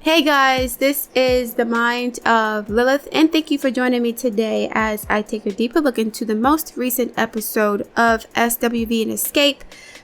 Hey guys, this is the mind of Lilith, and thank you for joining me today as I take a deeper look into the most recent episode of SWV and XScape,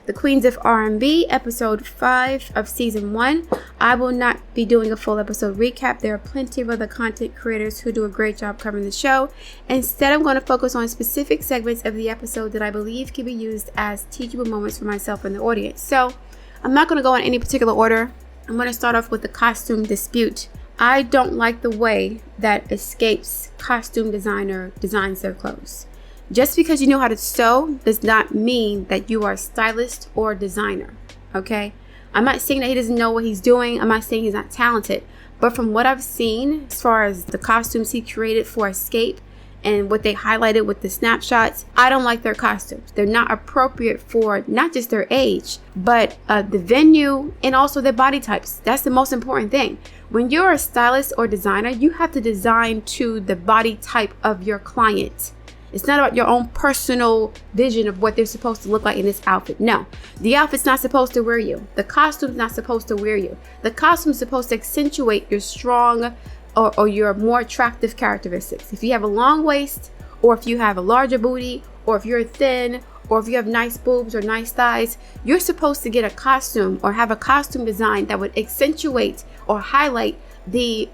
The Queens of R&B, episode 5 of season 1. I will not be doing a full episode recap. There are plenty of other content creators who do a great job covering the show. Instead, I'm going to focus on specific segments of the episode that I believe can be used as teachable moments for myself and the audience. So, I'm not going to go in any particular order. I'm going to start off with the costume dispute. I don't like the way that XScape's costume designer designs their clothes. Just because you know how to sew does not mean that you are a stylist or a designer, okay? I'm not saying that he doesn't know what he's doing. I'm not saying he's not talented. But from what I've seen, as far as the costumes he created for XScape and what they highlighted with the snapshots, I don't like their costumes. They're not appropriate for not just their age, but the venue and also their body types. That's the most important thing. When you're a stylist or designer, you have to design to the body type of your client. It's not about your own personal vision of what they're supposed to look like in this outfit. No, the outfit's not supposed to wear you. The costume's not supposed to wear you. The costume's supposed to accentuate your strong or your more attractive characteristics. If you have a long waist, or if you have a larger booty, or if you're thin, or if you have nice boobs or nice thighs, you're supposed to get a costume or have a costume design that would accentuate or highlight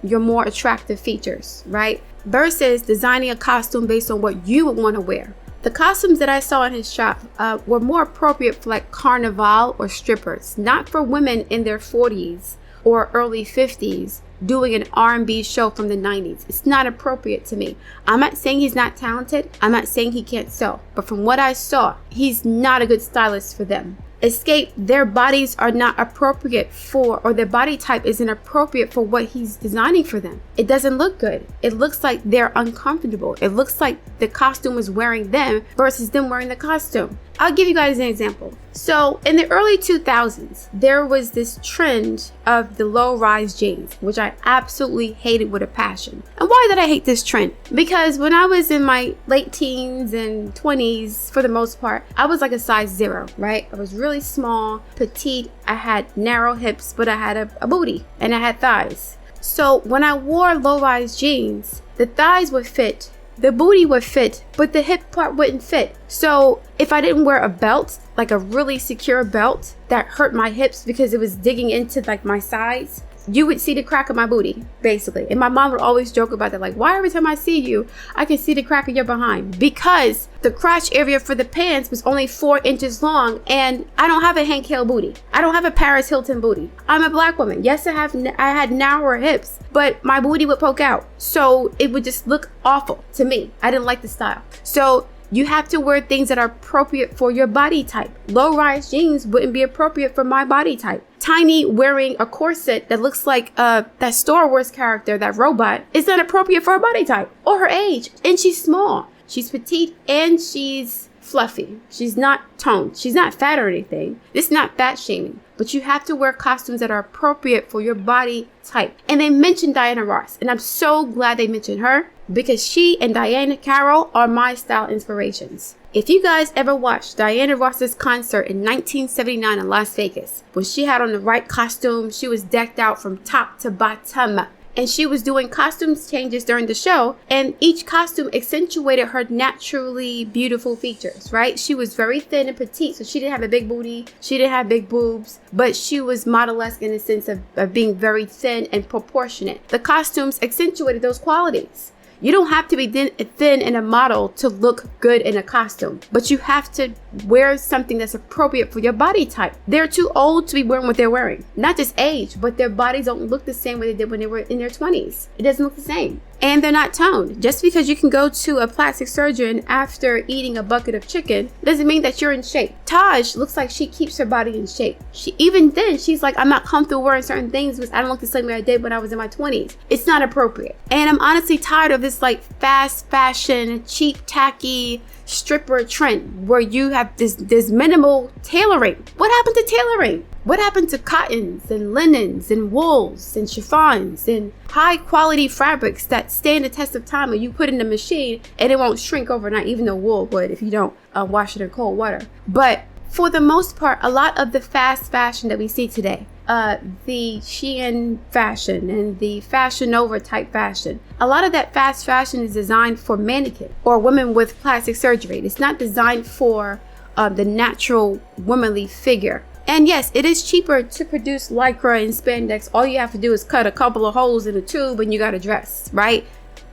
your more attractive features, right? Versus designing a costume based on what you would want to wear. The costumes that I saw in his shop were more appropriate for like carnival or strippers, not for women in their 40s or early 50s doing an R&B show from the 90s. It's not appropriate to me. I'm not saying he's not talented. I'm not saying he can't sew. But from what I saw, he's not a good stylist for them. XScape, their bodies are not appropriate for, or their body type isn't appropriate for what he's designing for them. It doesn't look good. It looks like they're uncomfortable. It looks like the costume is wearing them versus them wearing the costume. I'll give you guys an example. So in the early 2000s, there was this trend of the low-rise jeans, which I absolutely hated with a passion. And why did I hate this trend? Because when I was in my late teens and 20s, for the most part, I was like a size 0, right? I was really small, petite. I had narrow hips, but I had a booty and I had thighs. So when I wore low-rise jeans, the thighs would fit, the booty would fit, but the hip part wouldn't fit. So if I didn't wear a belt, like a really secure belt that hurt my hips because it was digging into like my sides, you would see the crack of my booty, basically. And my mom would always joke about that, like, why every time I see you, I can see the crack of your behind? Because the crotch area for the pants was only 4 inches long, and I don't have a Hank Hill booty. I don't have a Paris Hilton booty. I'm a black woman. Yes, I had narrower hips, but my booty would poke out. So it would just look awful to me. I didn't like the style. So you have to wear things that are appropriate for your body type. Low-rise jeans wouldn't be appropriate for my body type. Tiny wearing a corset that looks like that Star Wars character, that robot, is not appropriate for her body type or her age. And she's small. She's petite and she's fluffy. She's not toned. She's not fat or anything. This is not fat shaming. But you have to wear costumes that are appropriate for your body type. And they mentioned Diana Ross. And I'm so glad they mentioned her, because she and Diana Carroll are my style inspirations. If you guys ever watched Diana Ross's concert in 1979 in Las Vegas, when she had on the right costume, she was decked out from top to bottom. And she was doing costumes changes during the show, and each costume accentuated her naturally beautiful features, right? She was very thin and petite, so she didn't have a big booty, she didn't have big boobs, but she was model-esque in the sense of being very thin and proportionate. The costumes accentuated those qualities. You don't have to be thin and a model to look good in a costume, but you have to wear something that's appropriate for your body type. They're too old to be wearing what they're wearing. Not just age, but their bodies don't look the same way they did when they were in their 20s. It doesn't look the same. And they're not toned. Just because you can go to a plastic surgeon after eating a bucket of chicken doesn't mean that you're in shape. Taj looks like she keeps her body in shape. Even then, she's like, I'm not comfortable wearing certain things because I don't look the same way I did when I was in my 20s. It's not appropriate. And I'm honestly tired of this like fast fashion, cheap, tacky stripper trend where you have this minimal tailoring. What happened to tailoring? What happened to cottons and linens and wools and chiffons and high quality fabrics that stand the test of time and you put in the machine and it won't shrink overnight, even though wool would if you don't wash it in cold water. But for the most part, a lot of the fast fashion that we see today, the Shein fashion and the Fashion Nova type fashion. A lot of that fast fashion is designed for mannequins or women with plastic surgery. It's not designed for the natural womanly figure. And yes, it is cheaper to produce lycra and spandex. All you have to do is cut a couple of holes in a tube and you got a dress, right?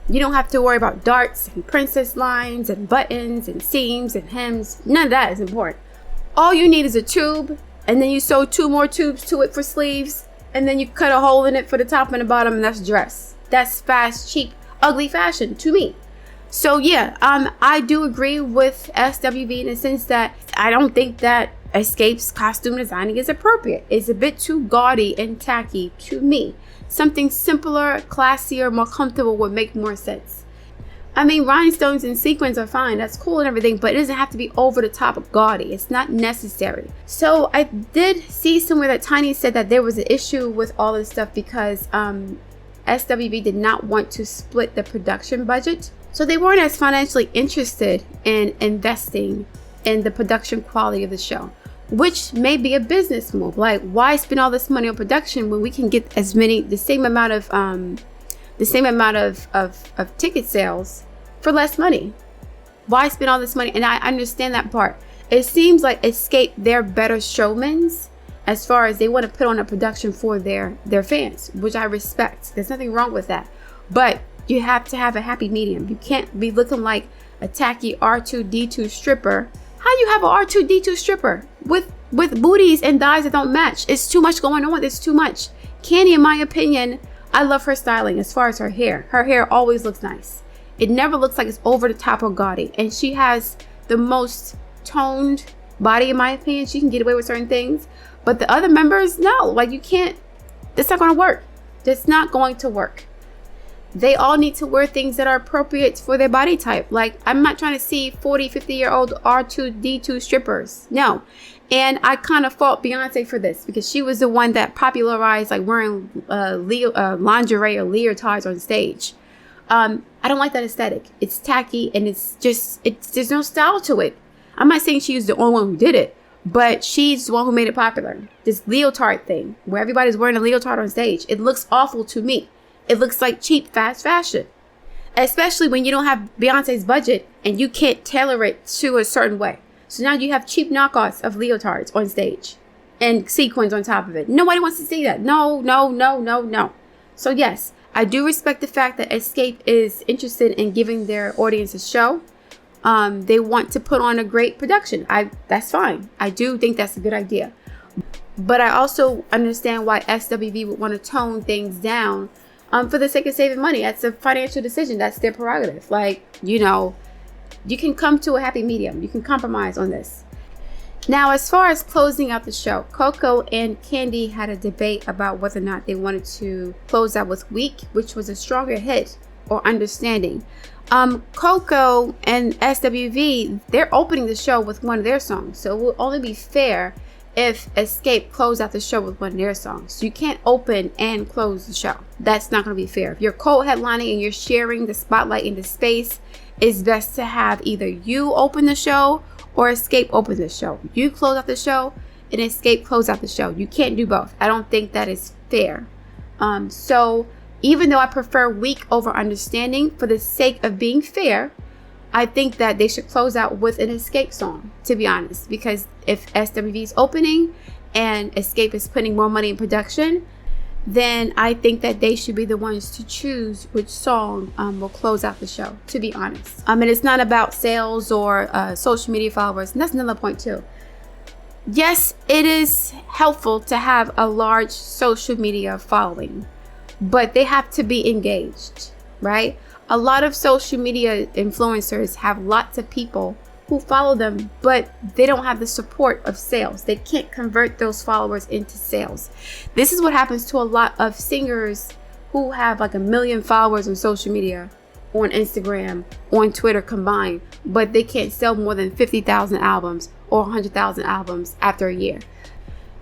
You don't have to worry about darts and princess lines and buttons and seams and hems. None of that is important. All you need is a tube, and then you sew 2 more tubes to it for sleeves, and then you cut a hole in it for the top and the bottom, and that's a dress. That's fast, cheap, ugly fashion to me. So yeah, I do agree with SWV in the sense that I don't think that XScape's costume designing is appropriate. It's a bit too gaudy and tacky to me. Something simpler, classier, more comfortable would make more sense. I mean, rhinestones and sequins are fine. That's cool and everything, but it doesn't have to be over the top of gaudy. It's not necessary. So I did see somewhere that Tiny said that there was an issue with all this stuff because SWV did not want to split the production budget. So they weren't as financially interested in investing in the production quality of the show, which may be a business move. Like, why spend all this money on production when we can get the same amount of ticket sales for less money? Why spend all this money? And I understand that part. It seems like XScape, they're better showmans as far as they want to put on a production for their fans, which I respect. There's nothing wrong with that. But you have to have a happy medium. You can't be looking like a tacky R2-D2 stripper. How you have a R2-D2 stripper with booties and thighs that don't match? It's too much going on. It's too much. Candy, in my opinion, I love her styling as far as her hair. Her hair always looks nice. It never looks like it's over the top or gaudy. And she has the most toned body, in my opinion. She can get away with certain things. But the other members, no. Like, you can't. That's not going to work. That's not going to work. They all need to wear things that are appropriate for their body type. Like, I'm not trying to see 40, 50-year-old R2-D2 strippers. No. And I kind of fault Beyonce for this because she was the one that popularized like wearing lingerie or leotards on stage. I don't like that aesthetic. It's tacky and there's no style to it. I'm not saying she was the only one who did it, but she's the one who made it popular. This leotard thing where everybody's wearing a leotard on stage. It looks awful to me. It looks like cheap, fast fashion, especially when you don't have Beyonce's budget and you can't tailor it to a certain way. So now you have cheap knockoffs of leotards on stage and sequins on top of it. Nobody wants to see that. No. So yes, I do respect the fact that XScape is interested in giving their audience a show. They want to put on a great production. That's fine. I do think that's a good idea. But I also understand why SWV would want to tone things down for the sake of saving money. That's a financial decision. That's their prerogative. Like, you can come to a happy medium. You can compromise on this. Now, as far as closing out the show, Coco and Candy had a debate about whether or not they wanted to close out with Weak, which was a stronger hit, or Understanding. Coco and SWV, they're opening the show with one of their songs. So it will only be fair if XScape closed out the show with one of their songs. So you can't open and close the show. That's not going to be fair. If you're co-headlining and you're sharing the spotlight in the space, it's best to have either you open the show or XScape open the show. You close out the show and XScape close out the show. You can't do both. I don't think that is fair. So even though I prefer Weak over Understanding, for the sake of being fair, I think that they should close out with an XScape song, to be honest. Because if SWV is opening and XScape is putting more money in production, then I think that they should be the ones to choose which song will close out the show, to be honest. And it's not about sales or social media followers. And that's another point too. Yes, it is helpful to have a large social media following, but they have to be engaged, right? A lot of social media influencers have lots of people who follow them, but they don't have the support of sales. They can't convert those followers into sales. This is what happens to a lot of singers who have like 1 million followers on social media, on Instagram, on Twitter combined, but they can't sell more than 50,000 albums or 100,000 albums after a year.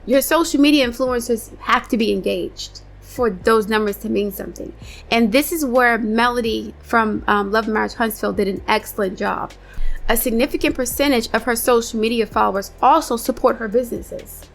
Your social media influencers have to be engaged for those numbers to mean something. And this is where Melody from Love and Marriage Huntsville did an excellent job. A significant percentage of her social media followers also support her businesses.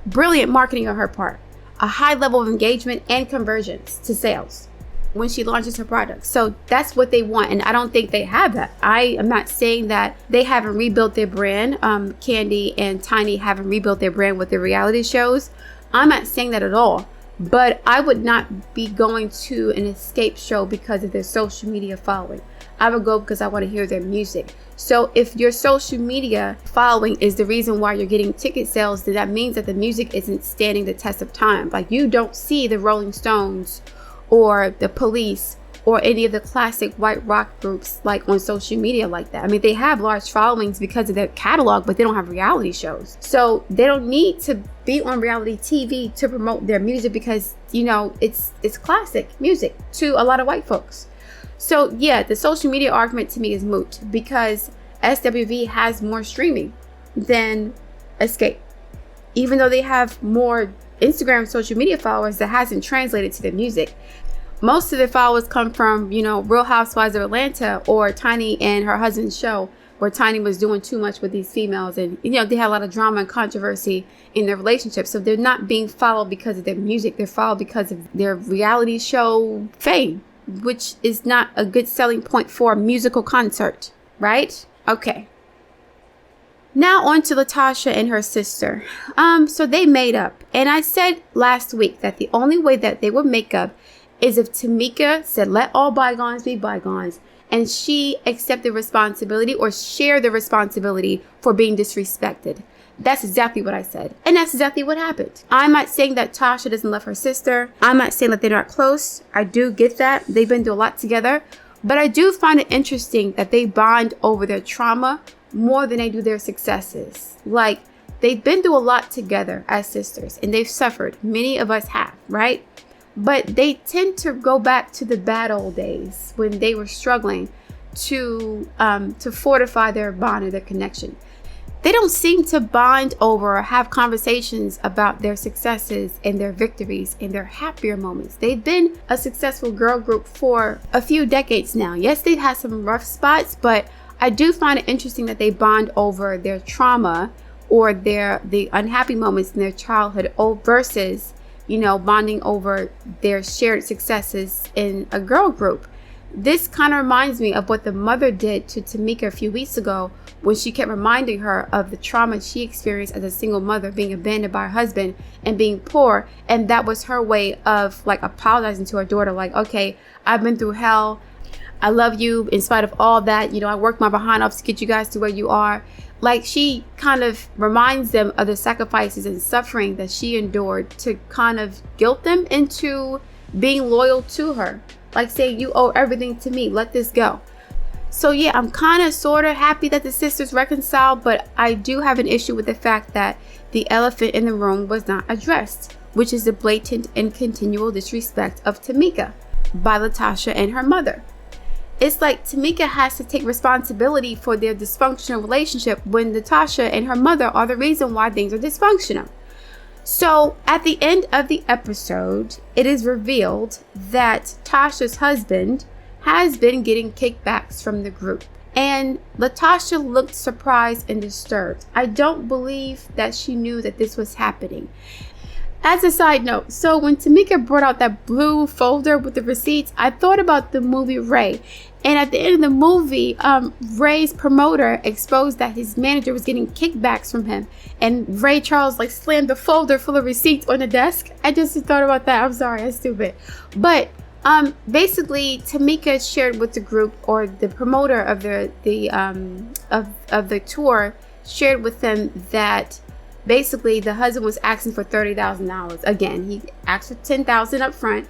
Brilliant marketing on her part. a high level of engagement and conversions to sales when she launches her product. So that's what they want. And I don't think they have that. I am not saying that they haven't rebuilt their brand. Candy and Tiny haven't rebuilt their brand with their reality shows. I'm not saying that at all. But I would not be going to an Escape show because of their social media following. I would go because I want to hear their music. So if your social media following is the reason why you're getting ticket sales, then that means that the music isn't standing the test of time. Like, you don't see the Rolling Stones or the Police or any of the classic white rock groups like on social media like that. I mean, they have large followings because of their catalog, but they don't have reality shows. So they don't need to be on reality TV to promote their music because, you know, it's classic music to a lot of white folks. So yeah, the social media argument to me is moot because SWV has more streaming than Escape. Even though they have more Instagram social media followers, that hasn't translated to their music. Most of their followers come from, you know, Real Housewives of Atlanta or Tiny and her husband's show, where Tiny was doing too much with these females. And, you know, they had a lot of drama and controversy in their relationship. So they're not being followed because of their music. They're followed because of their reality show fame, which is not a good selling point for a musical concert, right? Okay. Now on to Latasha and her sister. So they made up. And I said last week that the only way that they would make up is if Tamika said, let all bygones be bygones, and she accepted responsibility or shared the responsibility for being disrespected. That's exactly what I said. And that's exactly what happened. I'm not saying that Tasha doesn't love her sister. I'm not saying that they're not close. I do get that. They've been through a lot together. But I do find it interesting that they bond over their trauma more than they do their successes. Like, they've been through a lot together as sisters, and they've suffered. Many of us have, right? But they tend to go back to the bad old days when they were struggling to fortify their bond or their connection. They don't seem to bond over or have conversations about their successes and their victories and their happier moments. They've been a successful girl group for a few decades now. Yes, they've had some rough spots, but I do find it interesting that they bond over their trauma or the unhappy moments in their childhood versus, you know, bonding over their shared successes in a girl group. This kind of reminds me of what the mother did to Tamika a few weeks ago when she kept reminding her of the trauma she experienced as a single mother, being abandoned by her husband and being poor. And that was her way of like apologizing to her daughter, like, okay, I've been through hell. I love you in spite of all that. You know, I worked my behind off to get you guys to where you are. Like, she kind of reminds them of the sacrifices and suffering that she endured to kind of guilt them into being loyal to her. Like saying, you owe everything to me. Let this go. So yeah, I'm kind of sort of happy that the sisters reconciled, but I do have an issue with the fact that the elephant in the room was not addressed, which is the blatant and continual disrespect of Tamika by Latasha and her mother. It's like Tamika has to take responsibility for their dysfunctional relationship when Latasha and her mother are the reason why things are dysfunctional. So at the end of the episode, it is revealed that Tasha's husband has been getting kickbacks from the group. And Latasha looked surprised and disturbed. I don't believe that she knew that this was happening. As a side note, so when Tamika brought out that blue folder with the receipts, I thought about the movie Ray. And at the end of the movie, Ray's promoter exposed that his manager was getting kickbacks from him. And Ray Charles like slammed the folder full of receipts on the desk. I just thought about that. I'm sorry, I'm stupid. But basically, Tamika shared with the group, or the promoter of the tour shared with them that basically the husband was asking for $30,000. Again, he asked for $10,000 up front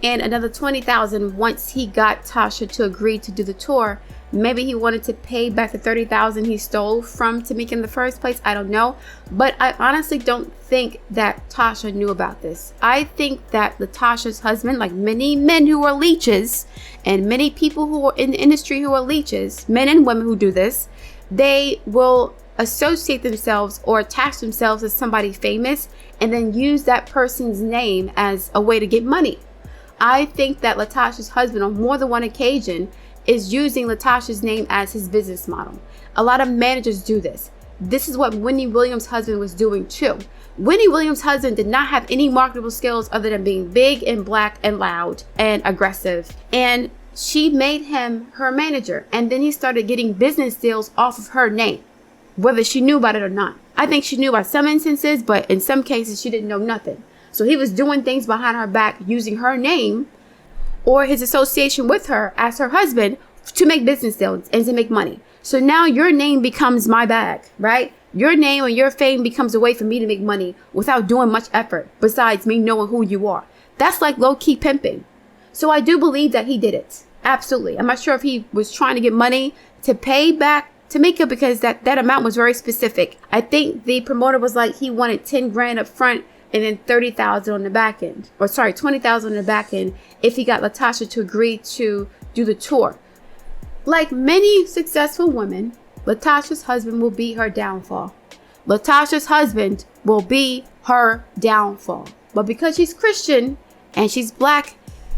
and another $20,000 once he got Tasha to agree to do the tour. Maybe he wanted to pay back the $30,000 he stole from Tamika in the first place. I don't know. But I honestly don't think that Tasha knew about this. I think that Latasha's husband, like many men who are leeches and many people who are in the industry who are leeches, men and women who do this, they will associate themselves or attach themselves to somebody famous and then use that person's name as a way to get money. I think that Latasha's husband on more than one occasion is using Latasha's name as his business model. A lot of managers do this. this is what Wendy Williams' husband was doing too. Wendy Williams' husband did not have any marketable skills other than being big and black and loud and aggressive. And she made him her manager. And then he started getting business deals off of her name, whether she knew about it or not. I think she knew about some instances, but in some cases she didn't know nothing. So he was doing things behind her back using her name or his association with her as her husband to make business deals and to make money. So now your name becomes my bag, right? Your name and your fame becomes a way for me to make money without doing much effort besides me knowing who you are. That's like low-key pimping. So I do believe that he did it. Absolutely. I'm not sure if he was trying to get money to pay back Tamika because that amount was very specific. I think the promoter was like he wanted 10 grand up front and then 30,000 on the back end. Or sorry, 20,000 on the back end if he got Latasha to agree to do the tour. Like many successful women, Latasha's husband will be her downfall. Latasha's husband will be her downfall. But because she's Christian and she's black,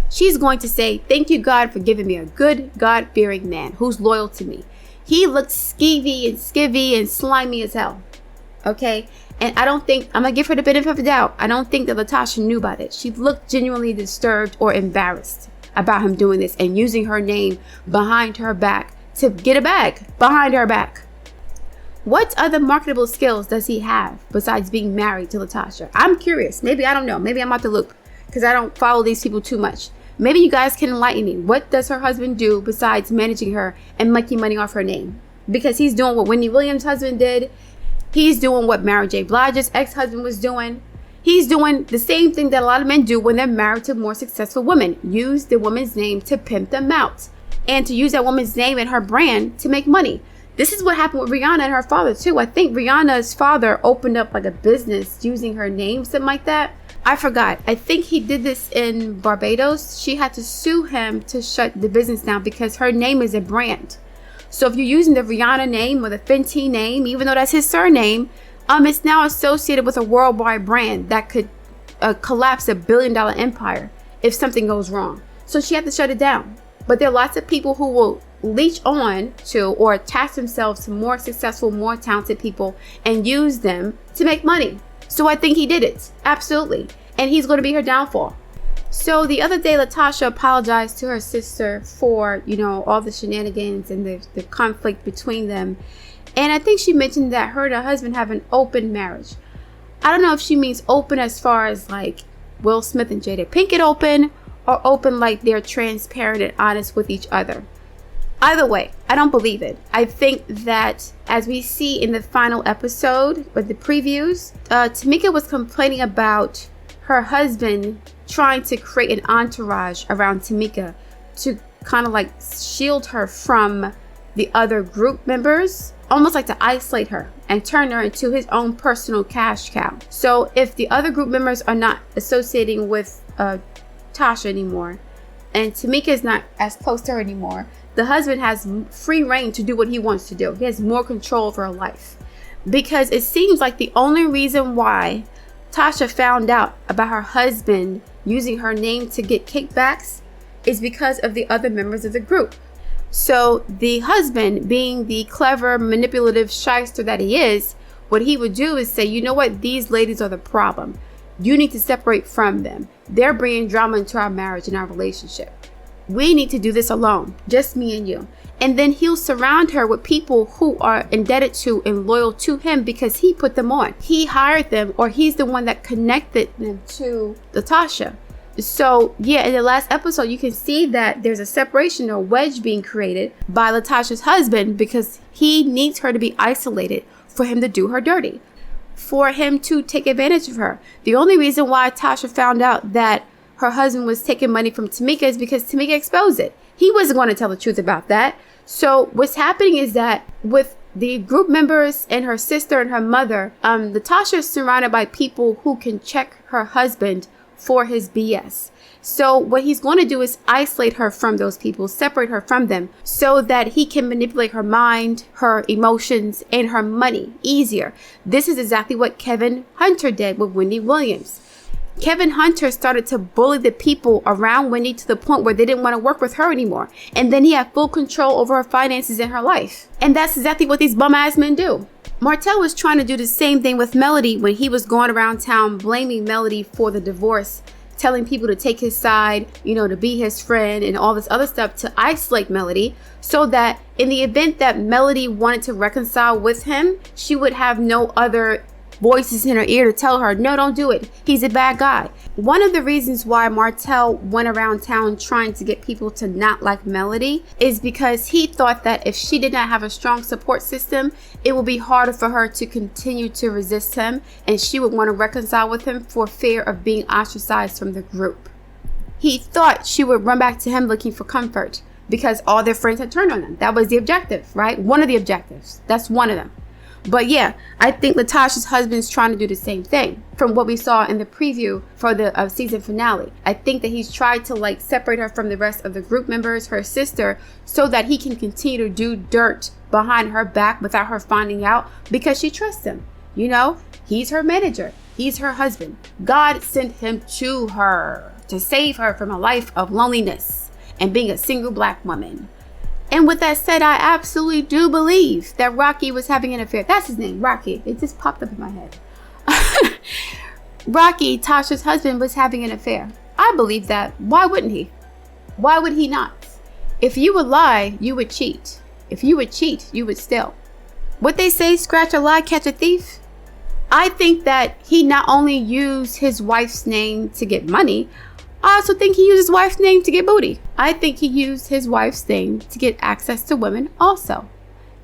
she's going to say, thank you, God, for giving me a good, God-fearing man who's loyal to me. He looks skeevy and skivvy and slimy as hell. Okay? And I'm going to give her the benefit of the doubt. I don't think that Latasha knew about it. She looked genuinely disturbed or embarrassed about him doing this and using her name behind her back to get a bag behind her back. What other marketable skills does he have besides being married to Latasha? I'm curious. Maybe I don't know. Maybe I'm out the loop because I don't follow these people too much. Maybe you guys can enlighten me. What does her husband do besides managing her and making money off her name? Because he's doing what Wendy Williams' husband did. He's doing what Mary J. Blige's ex-husband was doing. He's doing the same thing that a lot of men do when they're married to more successful women. Use the woman's name to pimp them out and to use that woman's name and her brand to make money. This is what happened with Rihanna and her father too. I think Rihanna's father opened up like a business using her name, something like that. I forgot. I think he did this in Barbados. She had to sue him to shut the business down because her name is a brand. So if you're using the Rihanna name or the Fenty name, even though that's his surname, it's now associated with a worldwide brand that could collapse $1 billion empire if something goes wrong. So she had to shut it down. But there are lots of people who will leech on to or attach themselves to more successful, more talented people and use them to make money. So I think he did it. Absolutely. And he's going to be her downfall. So the other day, Latasha apologized to her sister for, all the shenanigans and the conflict between them. And I think she mentioned that her and her husband have an open marriage. I don't know if she means open as far as like Will Smith and Jada Pinkett open, or open like they're transparent and honest with each other. Either way, I don't believe it. I think that as we see in the final episode with the previews, Tamika was complaining about her husband trying to create an entourage around Tamika to kind of like shield her from the other group members, almost like to isolate her and turn her into his own personal cash cow. So if the other group members are not associating with Tasha anymore and Tamika is not as close to her anymore, the husband has free reign to do what he wants to do. He has more control over her life. Because it seems like the only reason why Tasha found out about her husband using her name to get kickbacks is because of the other members of the group. So the husband, being the clever, manipulative shyster that he is, what he would do is say, you know what, these ladies are the problem. You need to separate from them. They're bringing drama into our marriage and our relationship. We need to do this alone, just me and you. And then he'll surround her with people who are indebted to and loyal to him because he put them on. He hired them, or he's the one that connected them to Latasha. So yeah, in the last episode, you can see that there's a separation or wedge being created by Latasha's husband because he needs her to be isolated for him to do her dirty, for him to take advantage of her. The only reason why Tasha found out that her husband was taking money from Tamika is because Tamika exposed it. He wasn't going to tell the truth about that. So what's happening is that with the group members and her sister and her mother, Latasha is surrounded by people who can check her husband for his BS. So what he's going to do is isolate her from those people, separate her from them so that he can manipulate her mind, her emotions, and her money easier. This is exactly what Kevin Hunter did with Wendy Williams. Kevin Hunter started to bully the people around Wendy to the point where they didn't want to work with her anymore. And then he had full control over her finances and her life. And that's exactly what these bum ass men do. Martell was trying to do the same thing with Melody when he was going around town blaming Melody for the divorce, telling people to take his side, to be his friend and all this other stuff to isolate Melody, so that in the event that Melody wanted to reconcile with him, she would have no other voices in her ear to tell her, no, don't do it. He's a bad guy. One of the reasons why Martell went around town trying to get people to not like Melody is because he thought that if she did not have a strong support system, it would be harder for her to continue to resist him, and she would want to reconcile with him for fear of being ostracized from the group. He thought she would run back to him looking for comfort because all their friends had turned on them. That was the objective, right? One of the objectives. That's one of them. But yeah, I think Latasha's husband's trying to do the same thing from what we saw in the preview for the season finale. I think that he's tried to separate her from the rest of the group members, her sister, so that he can continue to do dirt behind her back without her finding out, because she trusts him. He's her manager. He's her husband. God sent him to her to save her from a life of loneliness and being a single black woman. And with that said, I absolutely do believe that Rocky was having an affair. That's his name, Rocky. It just popped up in my head. Rocky, Tasha's husband, was having an affair. I believe that. Why wouldn't he? Why would he not? If you would lie, you would cheat. If you would cheat, you would steal. What they say, scratch a lie, catch a thief. I think that he not only used his wife's name to get money, I also think he used his wife's name to get booty. I think he used his wife's name to get access to women also.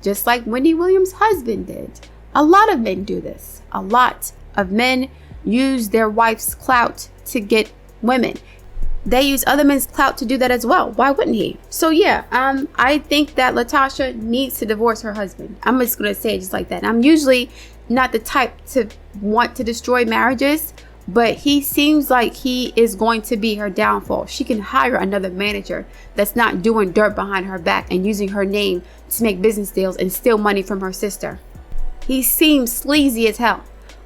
Just like Wendy Williams' husband did. A lot of men do this. A lot of men use their wife's clout to get women. They use other men's clout to do that as well. Why wouldn't he? So yeah, I think that Latasha needs to divorce her husband. I'm just going to say it just like that. I'm usually not the type to want to destroy marriages, but he seems like he is going to be her downfall. She can hire another manager that's not doing dirt behind her back and using her name to make business deals and steal money from her sister. He seems sleazy as hell.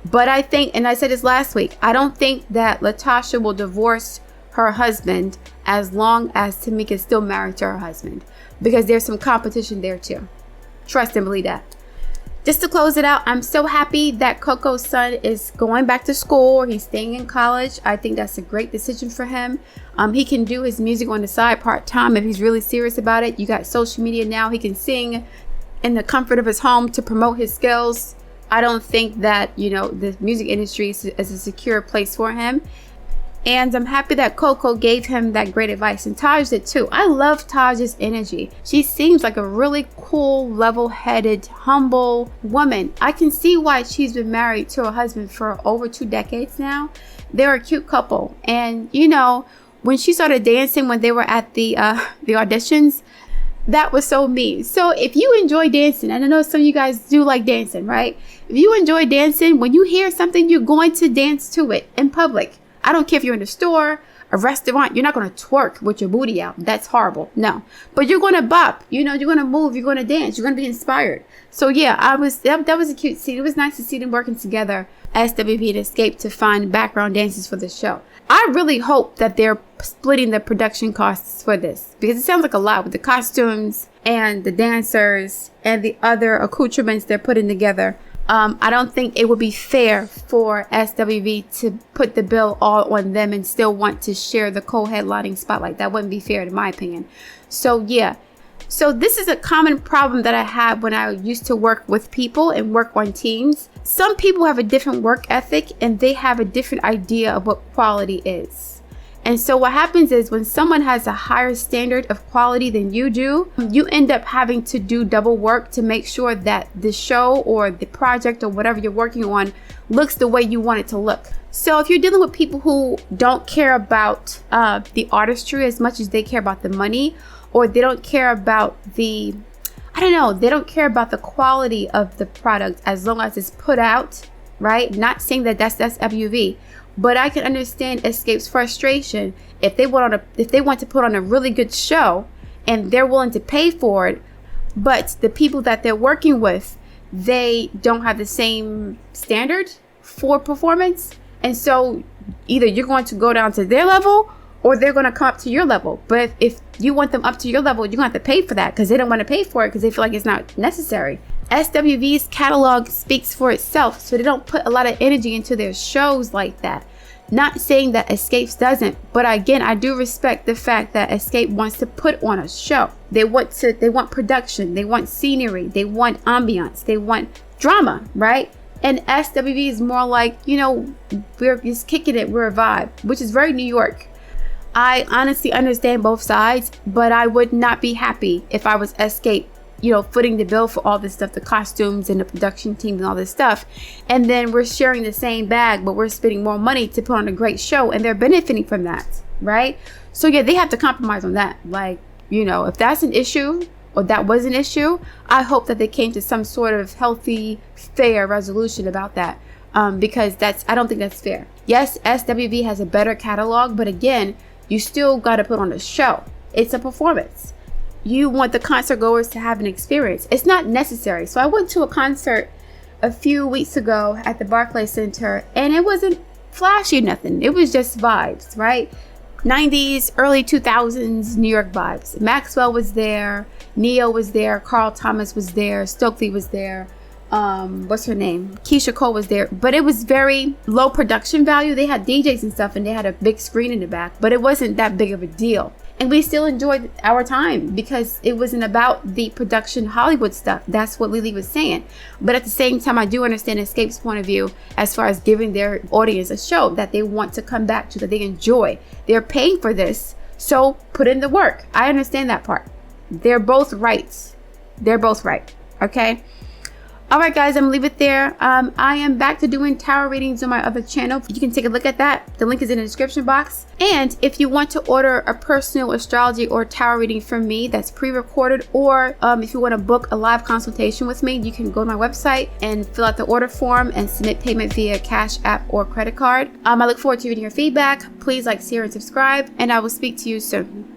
But I think, and I said this last week, I don't think that Latasha will divorce her husband as long as Tamika is still married to her husband, because there's some competition there too. Trust and believe that. Just to close it out, I'm so happy that Coco's son is going back to school, or he's staying in college. I think that's a great decision for him. He can do his music on the side part-time if he's really serious about it. You got social media now. He can sing in the comfort of his home to promote his skills. I don't think that, the music industry is a secure place for him. And I'm happy that Coco gave him that great advice, and Taj did too. I love Taj's energy. She seems like a really cool, level-headed, humble woman. I can see why she's been married to her husband for over 2 decades now. They're a cute couple. And, when she started dancing when they were at the auditions, that was so me. So if you enjoy dancing, and I know some of you guys do like dancing, right? If you enjoy dancing, when you hear something, you're going to dance to it in public. I don't care if you're in a store, a restaurant, you're not going to twerk with your booty out. That's horrible. No. But you're going to bop. You're going to move. You're going to dance. You're going to be inspired. So yeah, that was a cute scene. It was nice to see them working together, SWV and XScape, to find background dances for the show. I really hope that they're splitting the production costs for this, because it sounds like a lot with the costumes and the dancers and the other accoutrements they're putting together. I don't think it would be fair for SWV to put the bill all on them and still want to share the co-headlining spotlight. That wouldn't be fair, in my opinion. So yeah. So this is a common problem that I had when I used to work with people and work on teams. Some people have a different work ethic and they have a different idea of what quality is. And so what happens is when someone has a higher standard of quality than you do, you end up having to do double work to make sure that the show or the project or whatever you're working on looks the way you want it to look. So if you're dealing with people who don't care about the artistry as much as they care about the money, or they don't care about they don't care about the quality of the product as long as it's put out, right? Not saying that that's SWV. But I can understand XScape's frustration if they want to put on a really good show and they're willing to pay for it, but the people that they're working with, they don't have the same standard for performance. And so either you're going to go down to their level or they're going to come up to your level. But if you want them up to your level, you're going to have to pay for that, because they don't want to pay for it because they feel like it's not necessary. SWV's catalog speaks for itself, so they don't put a lot of energy into their shows like that. Not saying that XScape doesn't, but again, I do respect the fact that XScape wants to put on a show. They want production, they want scenery, they want ambiance, they want drama, right? And SWV is more like, you know, we're just kicking it, we're a vibe, which is very New York. I honestly understand both sides, but I would not be happy if I was XScape, you know, footing the bill for all this stuff, the costumes and the production team and all this stuff. And then we're sharing the same bag, but we're spending more money to put on a great show, and they're benefiting from that, right? So yeah, they have to compromise on that. Like, you know, if that's an issue or that was an issue, I hope that they came to some sort of healthy, fair resolution about that. Because I don't think that's fair. Yes, SWV has a better catalog, but again, you still got to put on a show. It's a performance. You want the concert goers to have an experience. It's not necessary. So I went to a concert a few weeks ago at the Barclays Center, and it wasn't flashy, nothing. It was just vibes, right? 90s, early 2000s New York vibes. Maxwell was there, Neo was there, Carl Thomas was there, Stokely was there. What's her name? Keisha Cole was there, but it was very low production value. They had DJs and stuff, and they had a big screen in the back, but it wasn't that big of a deal. And we still enjoyed our time because it wasn't about the production Hollywood stuff. That's what Lily was saying. But at the same time, I do understand XScape's point of view as far as giving their audience a show that they want to come back to, that they enjoy. They're paying for this, so put in the work. I understand that part. They're both right. They're both right. Okay? All right, guys, I'm gonna leave it there. I am back to doing tarot readings on my other channel. You can take a look at that. The link is in the description box. And if you want to order a personal astrology or tarot reading from me that's pre-recorded, or if you want to book a live consultation with me, you can go to my website and fill out the order form and submit payment via Cash App or credit card. I look forward to reading your feedback. Please like, share, and subscribe, and I will speak to you soon.